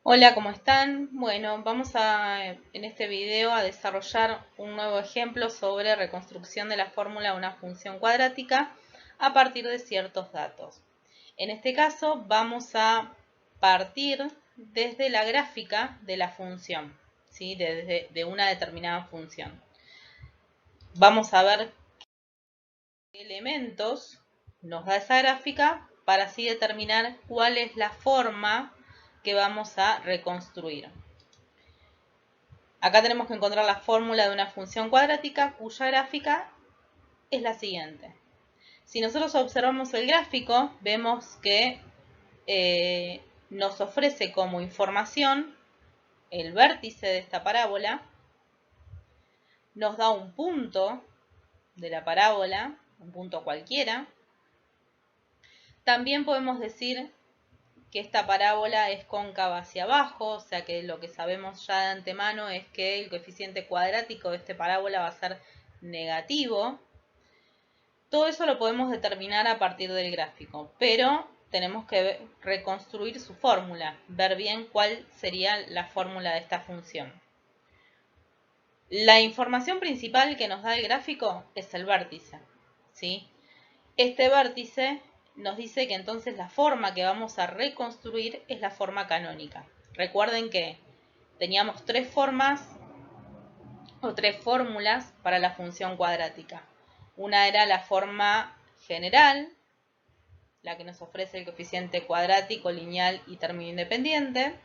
Hola, ¿cómo están? Bueno, en este video a desarrollar un nuevo ejemplo sobre reconstrucción de la fórmula de una función cuadrática a partir de ciertos datos. En este caso vamos a partir desde la gráfica de la función, ¿sí? De una determinada función. Vamos a ver qué elementos nos da esa gráfica para así determinar cuál es la forma que vamos a reconstruir. Acá tenemos que encontrar la fórmula de una función cuadrática cuya gráfica es la siguiente. Si nosotros observamos el gráfico, vemos que nos ofrece como información el vértice de esta parábola, nos da un punto de la parábola, un punto cualquiera. También podemos decir que esta parábola es cóncava hacia abajo, o sea que lo que sabemos ya de antemano es que el coeficiente cuadrático de esta parábola va a ser negativo. Todo eso lo podemos determinar a partir del gráfico, pero tenemos que reconstruir su fórmula, ver bien cuál sería la fórmula de esta función. La información principal que nos da el gráfico es el vértice, ¿sí? Este vértice nos dice que entonces la forma que vamos a reconstruir es la forma canónica. Recuerden que teníamos tres formas o tres fórmulas para la función cuadrática. Una era la forma general, la que nos ofrece el coeficiente cuadrático, lineal y término independiente.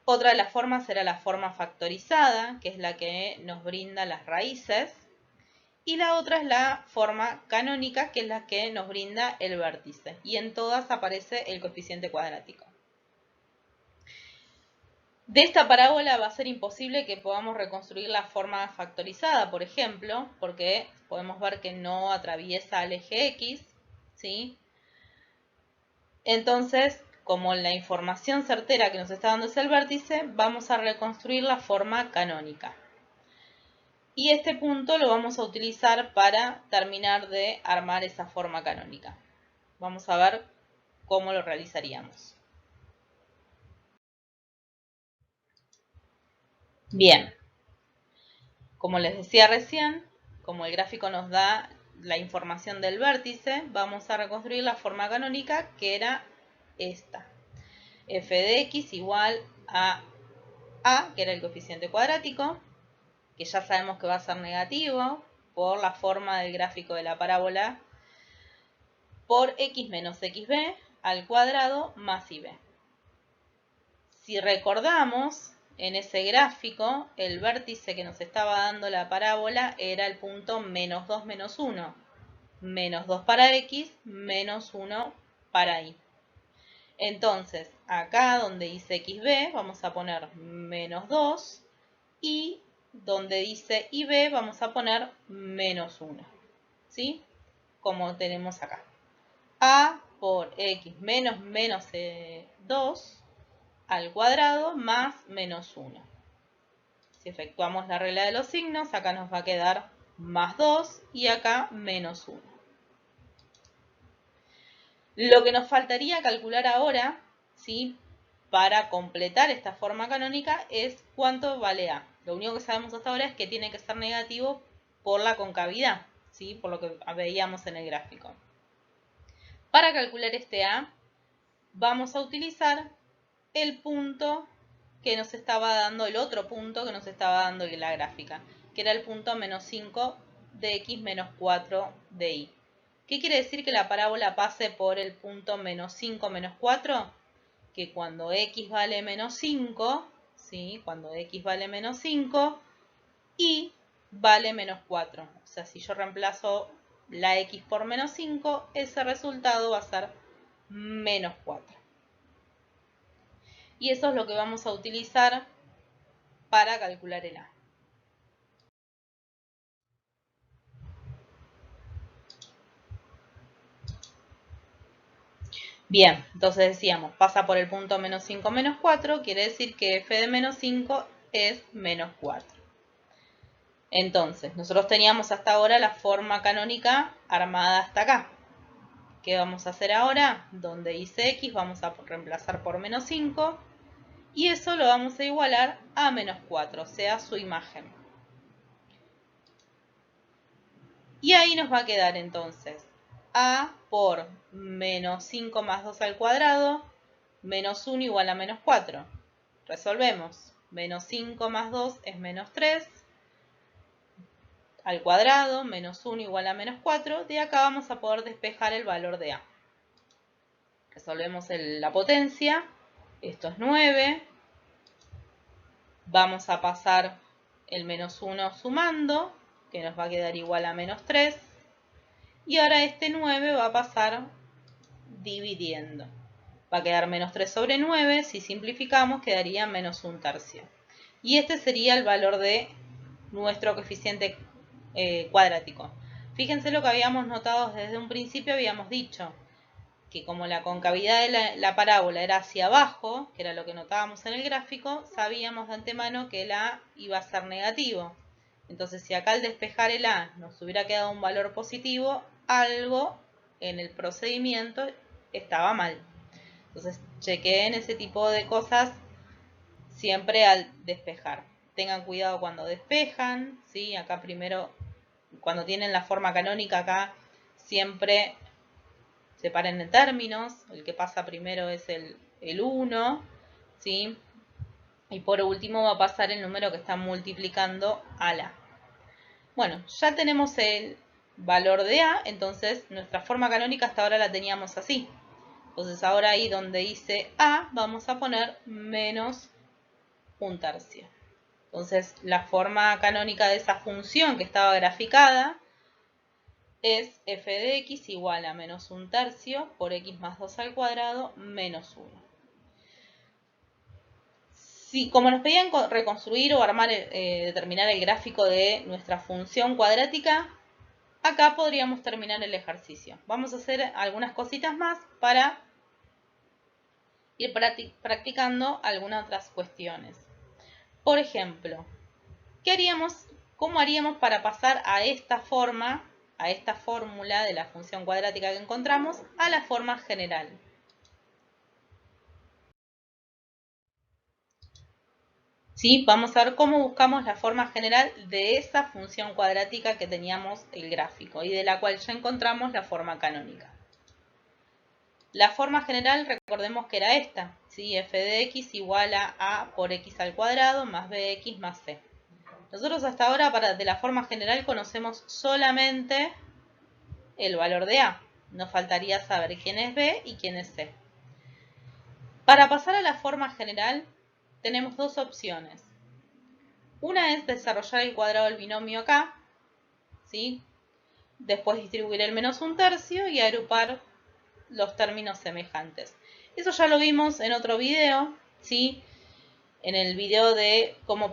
Otra de las formas era la forma factorizada, que es la que nos brinda las raíces. Y la otra es la forma canónica, que es la que nos brinda el vértice. Y en todas aparece el coeficiente cuadrático. De esta parábola va a ser imposible que podamos reconstruir la forma factorizada, por ejemplo, porque podemos ver que no atraviesa el eje X, ¿sí? Entonces, como la información certera que nos está dando es el vértice, vamos a reconstruir la forma canónica. Y este punto lo vamos a utilizar para terminar de armar esa forma canónica. Vamos a ver cómo lo realizaríamos. Bien, como les decía recién, como el gráfico nos da la información del vértice, vamos a reconstruir la forma canónica que era esta. F de x igual a A, que era el coeficiente cuadrático, que ya sabemos que va a ser negativo por la forma del gráfico de la parábola, por x menos xb al cuadrado más ib. Si recordamos, en ese gráfico, el vértice que nos estaba dando la parábola era el punto menos 2 menos 1. Menos 2 para x, menos 1 para y. Entonces, acá donde dice xb, vamos a poner menos 2 y donde dice ib vamos a poner menos 1, ¿sí? Como tenemos acá. A por x menos 2 al cuadrado más menos 1. Si efectuamos la regla de los signos, acá nos va a quedar más 2 y acá menos 1. Lo que nos faltaría calcular ahora, ¿sí?, para completar esta forma canónica es cuánto vale A. Lo único que sabemos hasta ahora es que tiene que ser negativo por la concavidad, ¿sí?, por lo que veíamos en el gráfico. Para calcular este A, vamos a utilizar el punto que nos estaba dando, el otro punto que nos estaba dando la gráfica, que era el punto menos 5 de x menos 4 de y. ¿Qué quiere decir que la parábola pase por el punto menos 5 menos 4? Que cuando x vale menos 5, ¿sí?, cuando x vale menos 5, y vale menos 4. O sea, si yo reemplazo la x por menos 5, ese resultado va a ser menos 4. Y eso es lo que vamos a utilizar para calcular el A. Bien, entonces decíamos, pasa por el punto menos 5 menos 4, quiere decir que f de menos 5 es menos 4. Entonces, nosotros teníamos hasta ahora la forma canónica armada hasta acá. ¿Qué vamos a hacer ahora? Donde dice x vamos a reemplazar por menos 5 y eso lo vamos a igualar a menos 4, o sea, su imagen. Y ahí nos va a quedar entonces a por menos 5 más 2 al cuadrado, menos 1 igual a menos 4. Resolvemos. Menos 5 más 2 es menos 3 al cuadrado, menos 1 igual a menos 4. De acá vamos a poder despejar el valor de a. Resolvemos la potencia. Esto es 9. Vamos a pasar el menos 1 sumando, que nos va a quedar igual a menos 3. Y ahora este 9 va a pasar dividiendo. Va a quedar menos 3 sobre 9. Si simplificamos, quedaría menos 1/3. Y este sería el valor de nuestro coeficiente cuadrático. Fíjense lo que habíamos notado desde un principio, habíamos dicho que como la concavidad de la parábola era hacia abajo, que era lo que notábamos en el gráfico, sabíamos de antemano que el a iba a ser negativo. Entonces, si acá al despejar el a nos hubiera quedado un valor positivo, algo en el procedimiento estaba mal. Entonces, chequeen ese tipo de cosas siempre al despejar. Tengan cuidado cuando despejan, ¿sí? Acá primero, cuando tienen la forma canónica, acá siempre separen en términos. El que pasa primero es el 1, ¿sí? Y por último va a pasar el número que está multiplicando a la. Bueno, ya tenemos el valor de a, entonces nuestra forma canónica hasta ahora la teníamos así. Entonces ahora ahí donde dice a, vamos a poner menos 1/3. Entonces la forma canónica de esa función que estaba graficada es f de x igual a menos 1/3 por x más 2 al cuadrado menos 1. Si, como nos pedían reconstruir o armar, determinar el gráfico de nuestra función cuadrática, acá podríamos terminar el ejercicio. Vamos a hacer algunas cositas más para ir practicando algunas otras cuestiones. Por ejemplo, ¿cómo haríamos para pasar a esta forma, a esta fórmula de la función cuadrática que encontramos, a la forma general? ¿Sí? Vamos a ver cómo buscamos la forma general de esa función cuadrática que teníamos el gráfico y de la cual ya encontramos la forma canónica. La forma general, recordemos que era esta, ¿sí? F de x igual a por x al cuadrado más bx más c. Nosotros hasta ahora de la forma general conocemos solamente el valor de a. Nos faltaría saber quién es b y quién es c. Para pasar a la forma general tenemos dos opciones. Una es desarrollar el cuadrado del binomio acá, ¿sí? Después distribuir el menos 1/3 y agrupar los términos semejantes. Eso ya lo vimos en otro video, ¿sí? En el video de cómo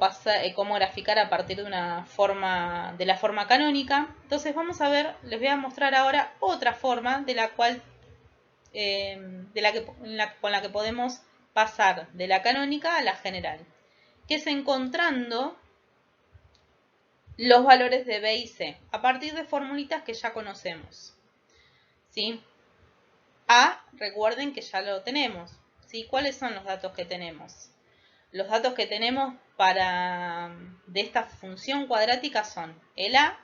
graficar a partir de una forma, de la forma canónica. Entonces vamos a ver, les voy a mostrar ahora otra forma de la cual, con la que podemos pasar de la canónica a la general, que es encontrando los valores de b y c a partir de formulitas que ya conocemos, ¿sí? A, recuerden que ya lo tenemos, ¿sí? ¿Cuáles son los datos que tenemos? Los datos que tenemos de esta función cuadrática son el a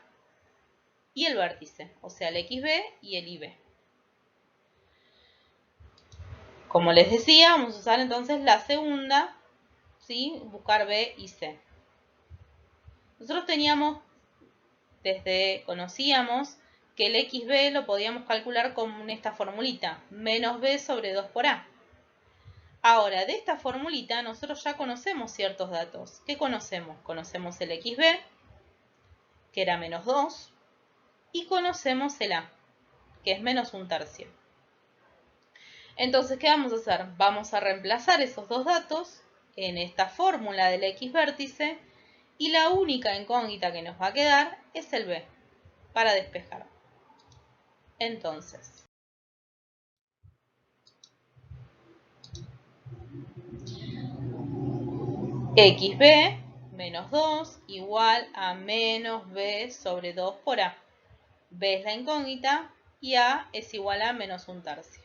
y el vértice, o sea, el xb y el yb. Como les decía, vamos a usar entonces la segunda, ¿sí? Buscar b y c. Nosotros conocíamos que el xb lo podíamos calcular con esta formulita, menos b sobre 2 por a. Ahora, de esta formulita nosotros ya conocemos ciertos datos. ¿Qué conocemos? Conocemos el xb, que era menos 2, y conocemos el a, que es menos 1/3. Entonces, ¿qué vamos a hacer? Vamos a reemplazar esos dos datos en esta fórmula del x vértice y la única incógnita que nos va a quedar es el b, para despejar. Entonces, xb menos 2 igual a menos b sobre 2 por a. B es la incógnita y a es igual a menos 1/3.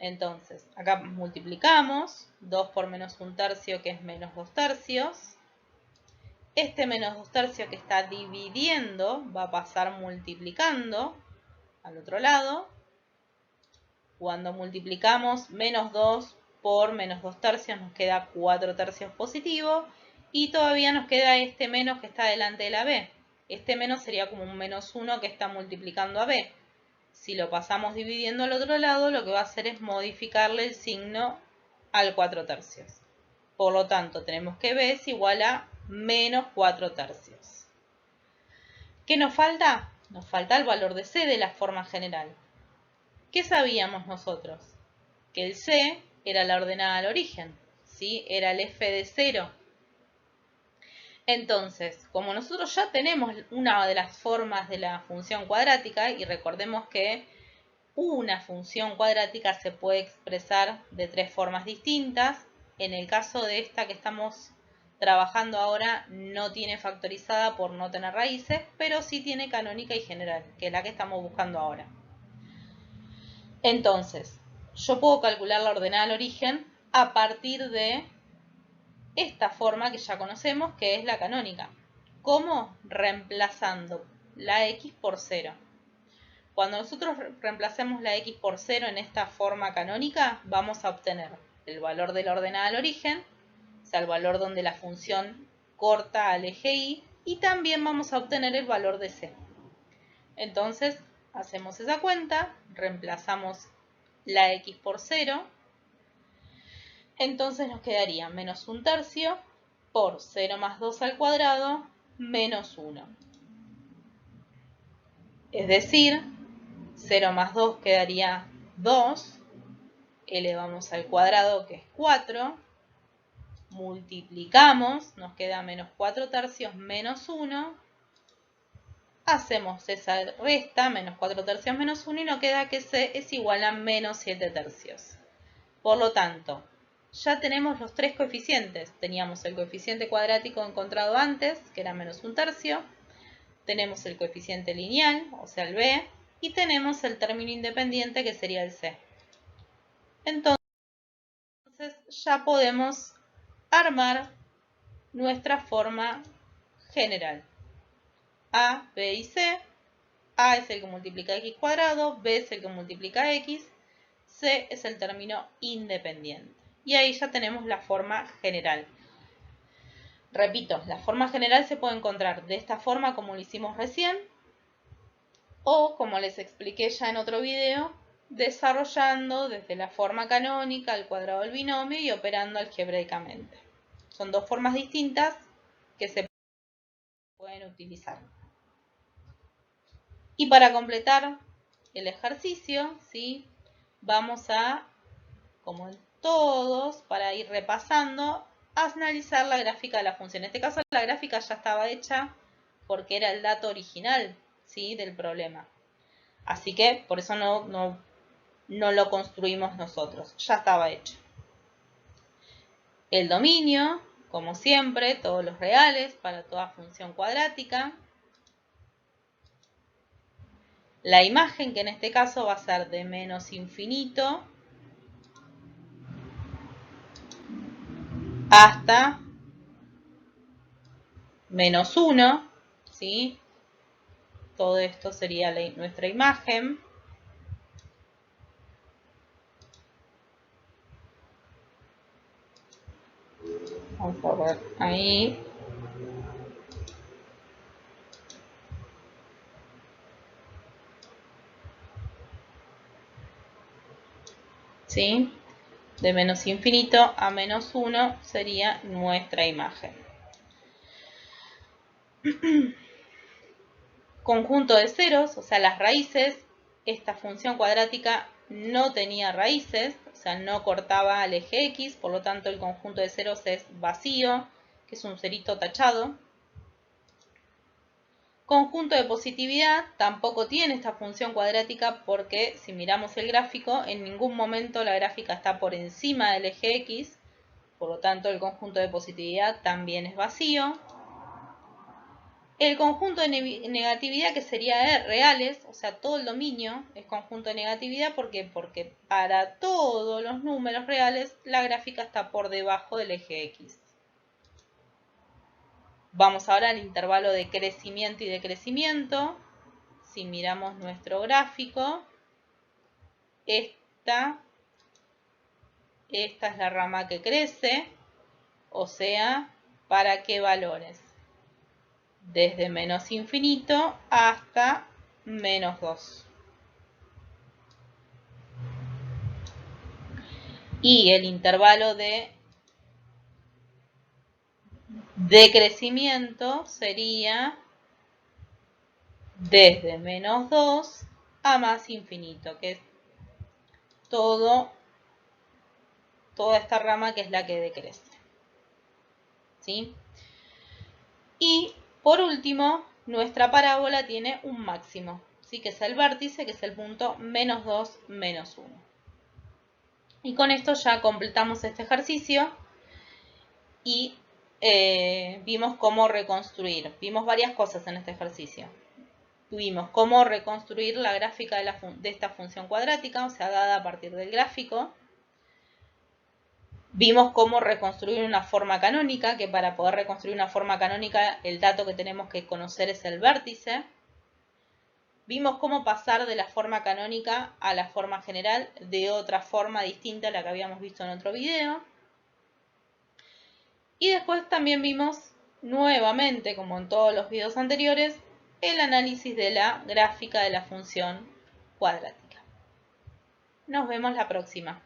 Entonces, acá multiplicamos 2 por menos 1/3, que es menos 2/3. Este menos 2/3 que está dividiendo va a pasar multiplicando al otro lado. Cuando multiplicamos menos 2 por menos 2/3 nos queda 4/3 positivo. Y todavía nos queda este menos que está delante de la b. Este menos sería como un menos 1 que está multiplicando a b. Si lo pasamos dividiendo al otro lado, lo que va a hacer es modificarle el signo al 4/3. Por lo tanto, tenemos que b es igual a menos 4/3. ¿Qué nos falta? Nos falta el valor de c de la forma general. ¿Qué sabíamos nosotros? Que el c era la ordenada al origen, ¿sí? Era el f de 0. Entonces, como nosotros ya tenemos una de las formas de la función cuadrática, y recordemos que una función cuadrática se puede expresar de 3 formas distintas. En el caso de esta que estamos trabajando ahora, no tiene factorizada por no tener raíces, pero sí tiene canónica y general, que es la que estamos buscando ahora. Entonces, yo puedo calcular la ordenada al origen a partir de esta forma que ya conocemos, que es la canónica. ¿Cómo? Reemplazando la x por 0. Cuando nosotros reemplacemos la x por 0 en esta forma canónica, vamos a obtener el valor de la ordenada al origen, o sea, el valor donde la función corta al eje y, y también vamos a obtener el valor de c. Entonces, hacemos esa cuenta, reemplazamos la x por 0, entonces nos quedaría menos 1/3 por 0 más 2 al cuadrado menos 1. Es decir, 0 más 2 quedaría 2, elevamos al cuadrado que es 4, multiplicamos, nos queda menos 4/3 menos 1, hacemos esa resta, menos 4/3 menos 1, y nos queda que c es igual a menos 7/3. Por lo tanto, ya tenemos los 3 coeficientes. Teníamos el coeficiente cuadrático encontrado antes, que era menos 1/3, tenemos el coeficiente lineal, o sea el b, y tenemos el término independiente, que sería el c. Entonces ya podemos armar nuestra forma general. A, b y c. A es el que multiplica x cuadrado, b es el que multiplica x, c es el término independiente. Y ahí ya tenemos la forma general. Repito, la forma general se puede encontrar de esta forma como lo hicimos recién, o como les expliqué ya en otro video, desarrollando desde la forma canónica al cuadrado del binomio y operando algebraicamente. Son dos formas distintas que se pueden utilizar. Y para completar el ejercicio, ¿sí? Vamos a, como en todos, para ir repasando, a analizar la gráfica de la función. En este caso la gráfica ya estaba hecha porque era el dato original, ¿sí? Del problema. Así que por eso no lo construimos nosotros, ya estaba hecho. El dominio, como siempre, todos los reales para toda función cuadrática. La imagen, que en este caso va a ser de menos infinito hasta menos 1, ¿sí? Todo esto sería nuestra imagen. Vamos a ver ahí. ¿Sí? De menos infinito a menos 1 sería nuestra imagen. Conjunto de ceros, o sea, las raíces. Esta función cuadrática no tenía raíces, o sea, no cortaba al eje x, por lo tanto el conjunto de ceros es vacío, que es un cerito tachado. Conjunto de positividad tampoco tiene esta función cuadrática porque si miramos el gráfico, en ningún momento la gráfica está por encima del eje x, por lo tanto el conjunto de positividad también es vacío. El conjunto de negatividad, que sería reales, o sea, todo el dominio es conjunto de negatividad. ¿Por qué? Porque para todos los números reales la gráfica está por debajo del eje X. Vamos ahora al intervalo de crecimiento y decrecimiento. Si miramos nuestro gráfico, esta es la rama que crece, o sea, ¿para qué valores? Desde menos infinito hasta menos 2. Y el intervalo de decrecimiento sería desde menos 2 a más infinito, que es toda esta rama que es la que decrece. ¿Sí? Y por último, nuestra parábola tiene un máximo, ¿sí? Que es el vértice, que es el punto menos 2, menos 1. Y con esto ya completamos este ejercicio y vimos cómo reconstruir. Vimos varias cosas en este ejercicio. Vimos cómo reconstruir la gráfica de esta función cuadrática, o sea, dada a partir del gráfico. Vimos cómo reconstruir una forma canónica, que para poder reconstruir una forma canónica el dato que tenemos que conocer es el vértice. Vimos cómo pasar de la forma canónica a la forma general de otra forma distinta a la que habíamos visto en otro video. Y después también vimos nuevamente, como en todos los videos anteriores, el análisis de la gráfica de la función cuadrática. Nos vemos la próxima.